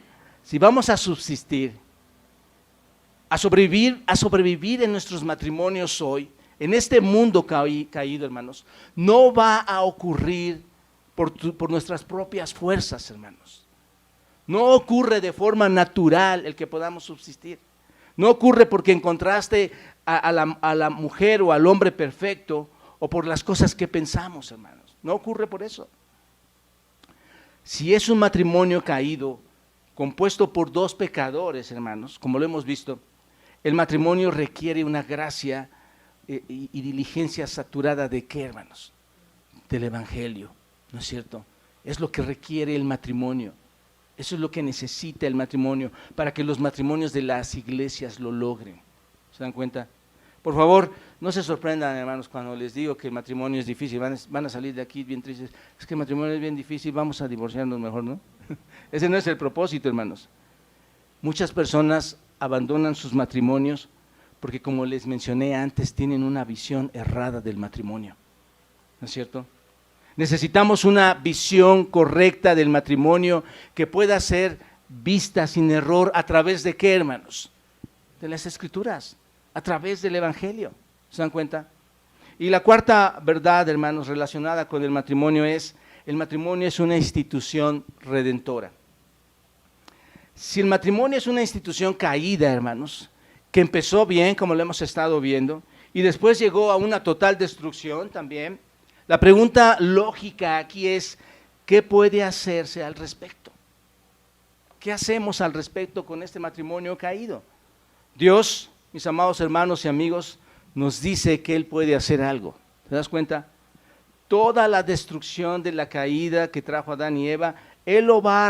Si vamos a subsistir, a sobrevivir en nuestros matrimonios hoy, en este mundo caído, hermanos, no va a ocurrir por nuestras propias fuerzas, hermanos. No ocurre de forma natural el que podamos subsistir. No ocurre porque encontraste a la mujer o al hombre perfecto o por las cosas que pensamos, hermanos. No ocurre por eso. Si es un matrimonio caído, compuesto por dos pecadores, hermanos, como lo hemos visto, el matrimonio requiere una gracia y diligencia saturada ¿de qué, hermanos? Del Evangelio, ¿no es cierto? Es lo que requiere el matrimonio. Eso es lo que necesita el matrimonio para que los matrimonios de las iglesias lo logren. ¿Se dan cuenta? Por favor, no se sorprendan, hermanos, cuando les digo que el matrimonio es difícil. Van a salir de aquí bien tristes. Es que el matrimonio es bien difícil, vamos a divorciarnos mejor, ¿no? Ese no es el propósito, hermanos. Muchas personas abandonan sus matrimonios porque, como les mencioné antes, tienen una visión errada del matrimonio. ¿No es cierto? Necesitamos una visión correcta del matrimonio que pueda ser vista sin error a través de ¿qué, hermanos? De las Escrituras, a través del Evangelio. ¿Se dan cuenta? Y la cuarta verdad, hermanos, relacionada con el matrimonio es: el matrimonio es una institución redentora. Si el matrimonio es una institución caída, hermanos, que empezó bien, como lo hemos estado viendo, y después llegó a una total destrucción también, la pregunta lógica aquí es: ¿qué puede hacerse al respecto? ¿Qué hacemos al respecto con este matrimonio caído? Dios, mis amados hermanos y amigos, nos dice que Él puede hacer algo. ¿Te das cuenta? Toda la destrucción de la caída que trajo Adán y Eva, Él lo va a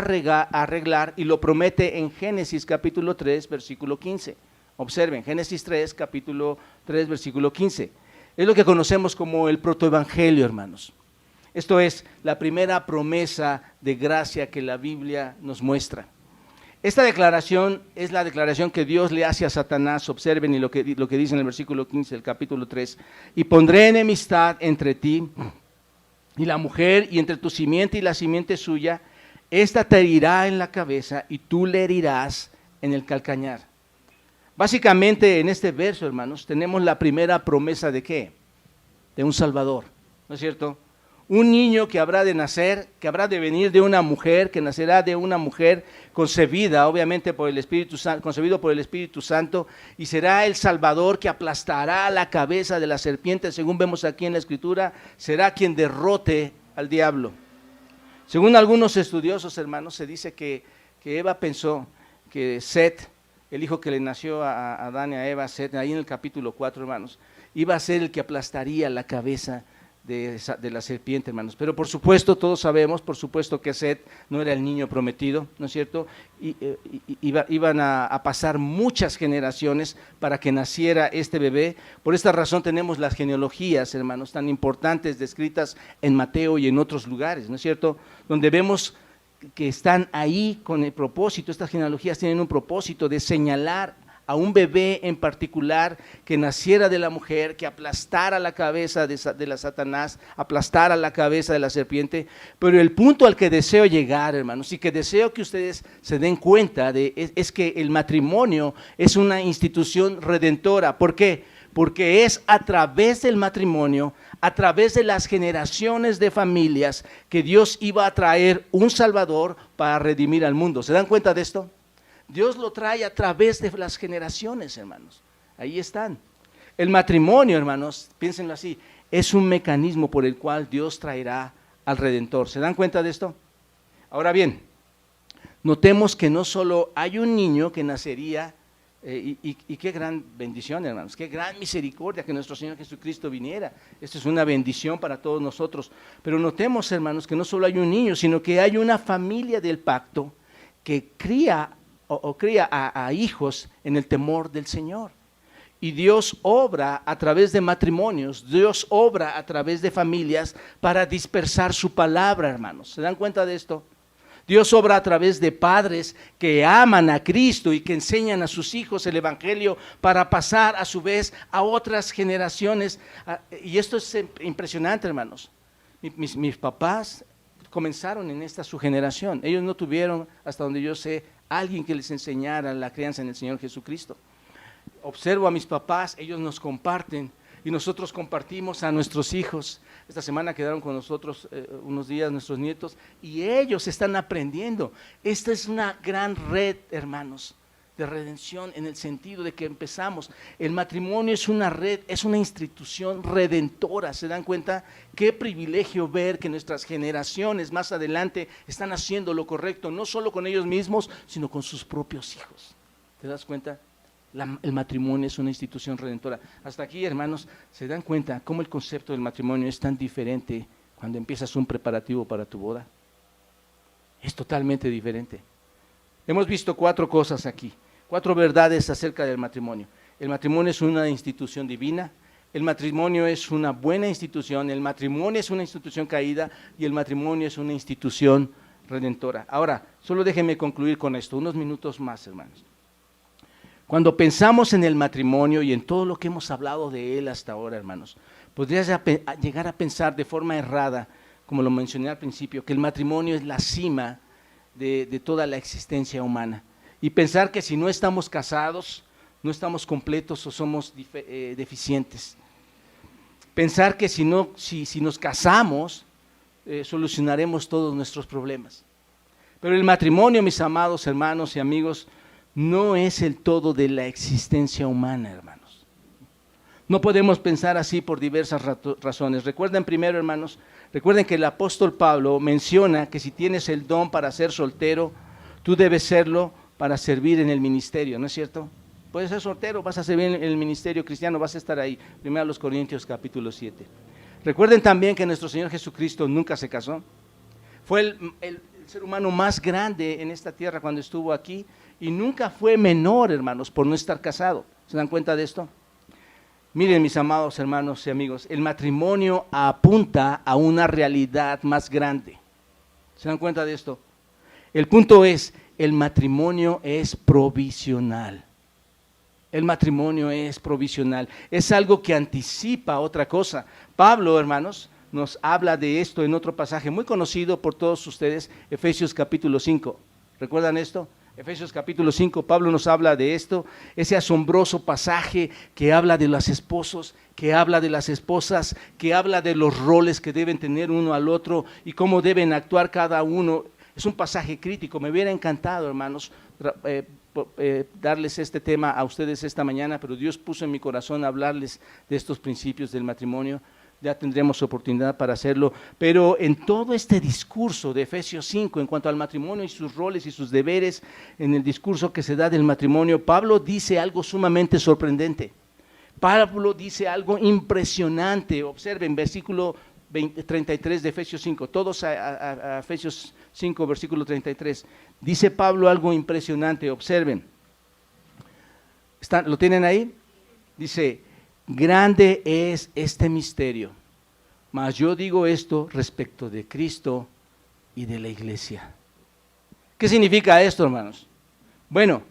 arreglar y lo promete en Génesis capítulo 3, versículo 15. Observen, Génesis 3, capítulo 3, versículo 15. Es lo que conocemos como el protoevangelio, hermanos. Esto es la primera promesa de gracia que la Biblia nos muestra. Esta declaración es la declaración que Dios le hace a Satanás. Observen lo que dice en el versículo 15 del capítulo 3. Y pondré enemistad entre ti y la mujer, y entre tu simiente y la simiente suya. Esta te herirá en la cabeza y tú le herirás en el calcañar. Básicamente en este verso, hermanos, tenemos la primera promesa ¿de qué? De un Salvador, ¿no es cierto? Un niño que habrá de nacer, que habrá de venir de una mujer, que nacerá de una mujer concebida, obviamente por el Espíritu Santo, concebido por el Espíritu Santo, y será el Salvador que aplastará la cabeza de la serpiente, según vemos aquí en la Escritura, será quien derrote al diablo. Según algunos estudiosos, hermanos, se dice que Eva pensó que Set, el hijo que le nació a Adán y a Eva, Set, ahí en el capítulo 4, hermanos, iba a ser el que aplastaría la cabeza de la serpiente, hermanos. Pero por supuesto, todos sabemos, por supuesto que Set no era el niño prometido, ¿no es cierto? Iban a pasar muchas generaciones para que naciera este bebé. Por esta razón tenemos las genealogías, hermanos, tan importantes descritas en Mateo y en otros lugares, ¿no es cierto? Donde vemos que están ahí con el propósito, estas genealogías tienen un propósito de señalar a un bebé en particular que naciera de la mujer, que aplastara la cabeza de la Satanás, aplastara la cabeza de la serpiente. Pero el punto al que deseo llegar, hermanos, y que deseo que ustedes se den cuenta es que el matrimonio es una institución redentora. ¿Por qué? porque es a través del matrimonio, a través de las generaciones de familias, que Dios iba a traer un Salvador para redimir al mundo. ¿Se dan cuenta de esto? Dios lo trae a través de las generaciones, hermanos. Ahí están. El matrimonio, hermanos, piénsenlo así, es un mecanismo por el cual Dios traerá al Redentor. ¿Se dan cuenta de esto? Ahora bien, notemos que no solo hay un niño que nacería, y qué gran bendición, hermanos, qué gran misericordia que nuestro Señor Jesucristo viniera. Esto es una bendición para todos nosotros. Pero notemos, hermanos, que no solo hay un niño, sino que hay una familia del pacto que cría a hijos en el temor del Señor. Y Dios obra a través de matrimonios, Dios obra a través de familias para dispersar su palabra, hermanos. ¿Se dan cuenta de esto? Dios obra a través de padres que aman a Cristo y que enseñan a sus hijos el Evangelio para pasar a su vez a otras generaciones. Y esto es impresionante, hermanos. Mis papás comenzaron en esta su generación. Ellos no tuvieron, hasta donde yo sé, alguien que les enseñara la crianza en el Señor Jesucristo. Observo a mis papás, ellos nos comparten y nosotros compartimos a nuestros hijos. Esta semana quedaron con nosotros unos días nuestros nietos y ellos están aprendiendo. Esta es una gran red, hermanos, de redención, en el sentido de que empezamos. El matrimonio es una red, es una institución redentora. ¿Se dan cuenta? Qué privilegio ver que nuestras generaciones más adelante están haciendo lo correcto, no solo con ellos mismos, sino con sus propios hijos. ¿Te das cuenta? El matrimonio es una institución redentora. Hasta aquí, hermanos, se dan cuenta cómo el concepto del matrimonio es tan diferente cuando empiezas un preparativo para tu boda. Es totalmente diferente. Hemos visto 4 cosas aquí, 4 verdades acerca del matrimonio. El matrimonio es una institución divina, el matrimonio es una buena institución, el matrimonio es una institución caída y el matrimonio es una institución redentora. Ahora, solo déjenme concluir con esto, unos minutos más, hermanos. Cuando pensamos en el matrimonio y en todo lo que hemos hablado de él hasta ahora, hermanos, podrías llegar a pensar de forma errada, como lo mencioné al principio, que el matrimonio es la cima de toda la existencia humana. Y pensar que si no estamos casados, no estamos completos o somos deficientes. Pensar que si nos casamos, solucionaremos todos nuestros problemas. Pero el matrimonio, mis amados hermanos y amigos, no es el todo de la existencia humana, hermanos. No podemos pensar así por diversas razones. Recuerden primero, hermanos, recuerden que el apóstol Pablo menciona que si tienes el don para ser soltero, tú debes serlo para servir en el ministerio, ¿no es cierto? Puedes ser soltero, vas a servir en el ministerio cristiano, vas a estar ahí. Primero a los Corintios capítulo 7. Recuerden también que nuestro Señor Jesucristo nunca se casó. Fue el ser humano más grande en esta tierra cuando estuvo aquí y nunca fue menor, hermanos, por no estar casado. ¿Se dan cuenta de esto? Miren, mis amados hermanos y amigos, el matrimonio apunta a una realidad más grande. ¿Se dan cuenta de esto? El punto es, el matrimonio es provisional. El matrimonio es provisional, es algo que anticipa otra cosa. Pablo, hermanos, nos habla de esto en otro pasaje muy conocido por todos ustedes, Efesios capítulo 5. ¿Recuerdan esto? Efesios capítulo 5, Pablo nos habla de esto, ese asombroso pasaje que habla de los esposos, que habla de las esposas, que habla de los roles que deben tener uno al otro y cómo deben actuar cada uno. Es un pasaje crítico, me hubiera encantado, hermanos, darles este tema a ustedes esta mañana, pero Dios puso en mi corazón hablarles de estos principios del matrimonio. Ya tendremos oportunidad para hacerlo, pero en todo este discurso de Efesios 5, en cuanto al matrimonio y sus roles y sus deberes, en el discurso que se da del matrimonio, Pablo dice algo sumamente sorprendente. Pablo dice algo impresionante. Observen, versículo 33 de Efesios 5, todos a Efesios 5, versículo 33. Dice Pablo algo impresionante, observen. ¿Lo tienen ahí? Dice: grande es este misterio, mas yo digo esto respecto de Cristo y de la iglesia. ¿Qué significa esto, hermanos? Bueno,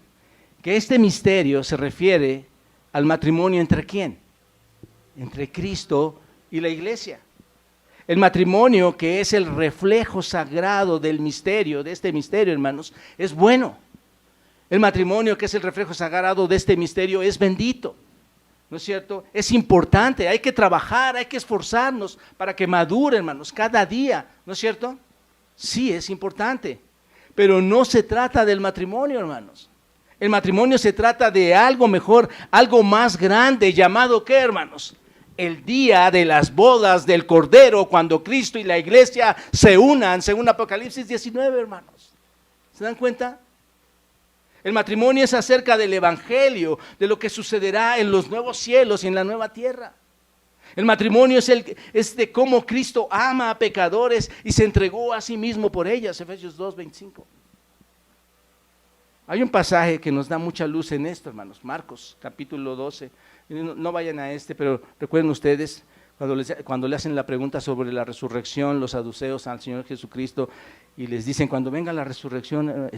que este misterio se refiere al matrimonio ¿entre quién? Entre Cristo y la iglesia. El matrimonio, que es el reflejo sagrado del misterio, de este misterio, hermanos, es bueno. El matrimonio, que es el reflejo sagrado de este misterio, es bendito. ¿no es cierto? Es importante, hay que trabajar, hay que esforzarnos para que madure, hermanos, cada día, ¿no es cierto? Sí, es importante, pero no se trata del matrimonio, hermanos. El matrimonio se trata de algo mejor, algo más grande, llamado ¿qué, hermanos? El día de las bodas del Cordero, cuando Cristo y la iglesia se unan, según Apocalipsis 19, hermanos. ¿Se dan cuenta? El matrimonio es acerca del evangelio, de lo que sucederá en los nuevos cielos y en la nueva tierra. El matrimonio es de cómo Cristo ama a pecadores y se entregó a sí mismo por ellas, Efesios 2:25. Hay un pasaje que nos da mucha luz en esto, hermanos, Marcos, capítulo 12. No vayan a pero recuerden ustedes, cuando le hacen la pregunta sobre la resurrección, los saduceos al Señor Jesucristo, y les dicen, cuando venga la resurrección,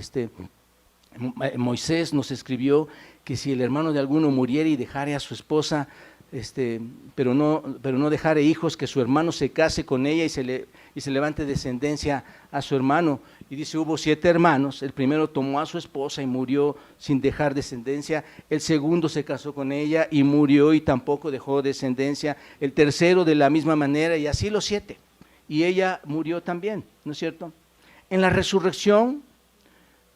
Moisés nos escribió que si el hermano de alguno muriera y dejare a su esposa, pero no dejare hijos, que su hermano se case con ella y se levante descendencia a su hermano. Y dice, hubo 7 hermanos, el primero tomó a su esposa y murió sin dejar descendencia, el segundo se casó con ella y murió y tampoco dejó descendencia, el tercero de la misma manera, y así los 7. Y ella murió también, ¿no es cierto? En la resurrección,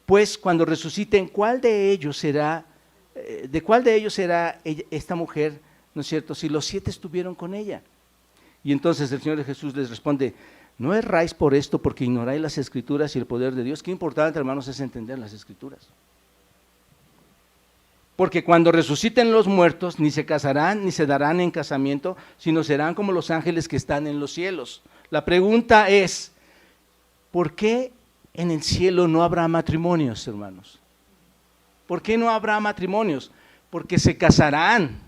pues cuando resuciten, ¿de cuál de ellos será esta mujer, ¿no es cierto? Si los 7 estuvieron con ella. Y entonces el Señor Jesús les responde, ¿no erráis por esto porque ignoráis las Escrituras y el poder de Dios? Qué importante, hermanos, es entender las Escrituras. Porque cuando resuciten los muertos, ni se casarán ni se darán en casamiento, sino serán como los ángeles que están en los cielos. La pregunta es, ¿por qué en el cielo no habrá matrimonios, hermanos? ¿Por qué no habrá matrimonios? Porque se casarán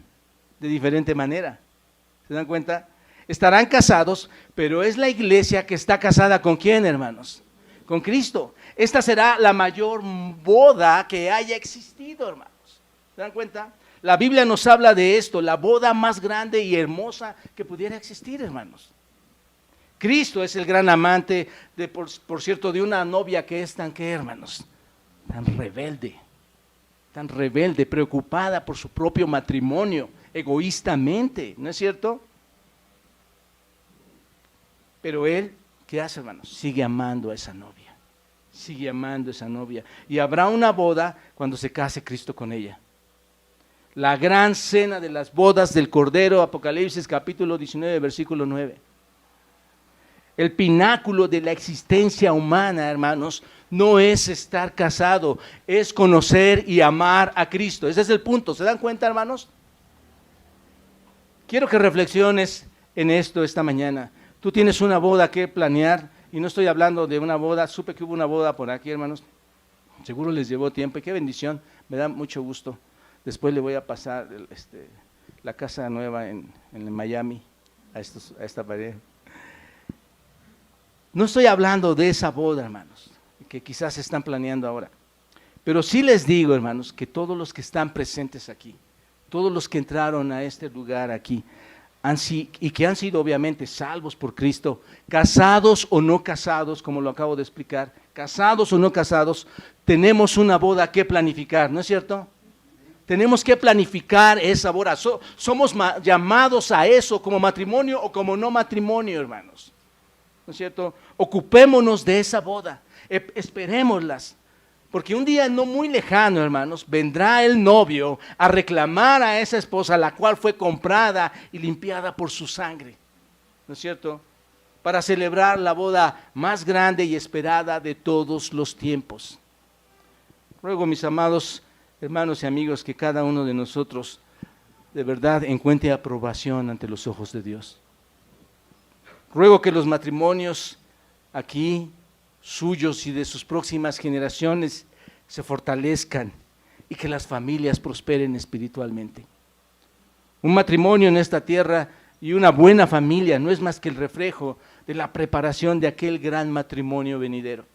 de diferente manera. ¿Se dan cuenta? Estarán casados, pero es la iglesia que está casada ¿con quién, hermanos? Con Cristo. Esta será la mayor boda que haya existido, hermanos. ¿Se dan cuenta? La Biblia nos habla de esto, la boda más grande y hermosa que pudiera existir, hermanos. Cristo es el gran amante, por cierto, de una novia que es ¿qué, hermanos? Tan rebelde, preocupada por su propio matrimonio, egoístamente, ¿no es cierto? Pero él, ¿qué hace, hermanos? Sigue amando a esa novia, y habrá una boda cuando se case Cristo con ella. La gran cena de las bodas del Cordero, Apocalipsis capítulo 19, versículo 9. El pináculo de la existencia humana, hermanos, no es estar casado, es conocer y amar a Cristo. Ese es el punto, ¿se dan cuenta, hermanos? Quiero que reflexiones en esto esta mañana. Tú tienes una boda que planear, y no estoy hablando de una boda, supe que hubo una boda por aquí, hermanos, seguro les llevó tiempo, y qué bendición, me da mucho gusto. Después le voy a pasar la casa nueva en Miami a esta pareja. No estoy hablando de esa boda, hermanos, que quizás están planeando ahora, pero sí les digo, hermanos, que todos los que están presentes aquí, todos los que entraron a este lugar aquí, y que han sido obviamente salvos por Cristo, casados o no casados, como lo acabo de explicar, casados o no casados, tenemos una boda que planificar, ¿no es cierto? Tenemos que planificar esa boda. Somos llamados a eso como matrimonio o como no matrimonio, hermanos. ¿No es cierto? Ocupémonos de esa boda, esperémoslas, porque un día no muy lejano, hermanos, vendrá el novio a reclamar a esa esposa, la cual fue comprada y limpiada por su sangre, ¿no es cierto? Para celebrar la boda más grande y esperada de todos los tiempos. Ruego, mis amados hermanos y amigos, que cada uno de nosotros de verdad encuentre aprobación ante los ojos de Dios. Ruego que los matrimonios aquí, suyos y de sus próximas generaciones, se fortalezcan y que las familias prosperen espiritualmente. Un matrimonio en esta tierra y una buena familia no es más que el reflejo de la preparación de aquel gran matrimonio venidero.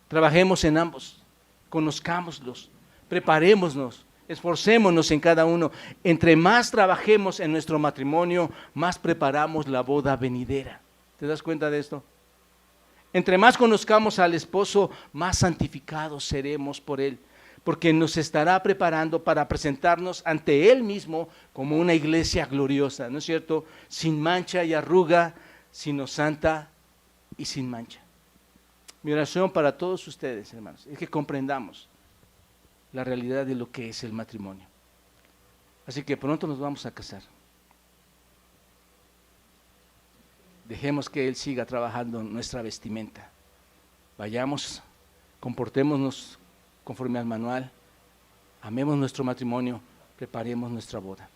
Trabajemos en ambos, conozcámoslos, preparémonos, esforcémonos en cada uno. Entre más trabajemos en nuestro matrimonio, más preparamos la boda venidera. ¿Te das cuenta de esto? Entre más conozcamos al esposo, más santificados seremos por él. porque nos estará preparando para presentarnos ante Él mismo como una iglesia gloriosa, ¿no es cierto? Sin mancha y arruga, sino santa y sin mancha. Mi oración para todos ustedes, hermanos, es que comprendamos la realidad de lo que es el matrimonio. Así que pronto nos vamos a casar. Dejemos que Él siga trabajando en nuestra vestimenta. Vayamos, comportémonos conforme al manual, amemos nuestro matrimonio, preparemos nuestra boda.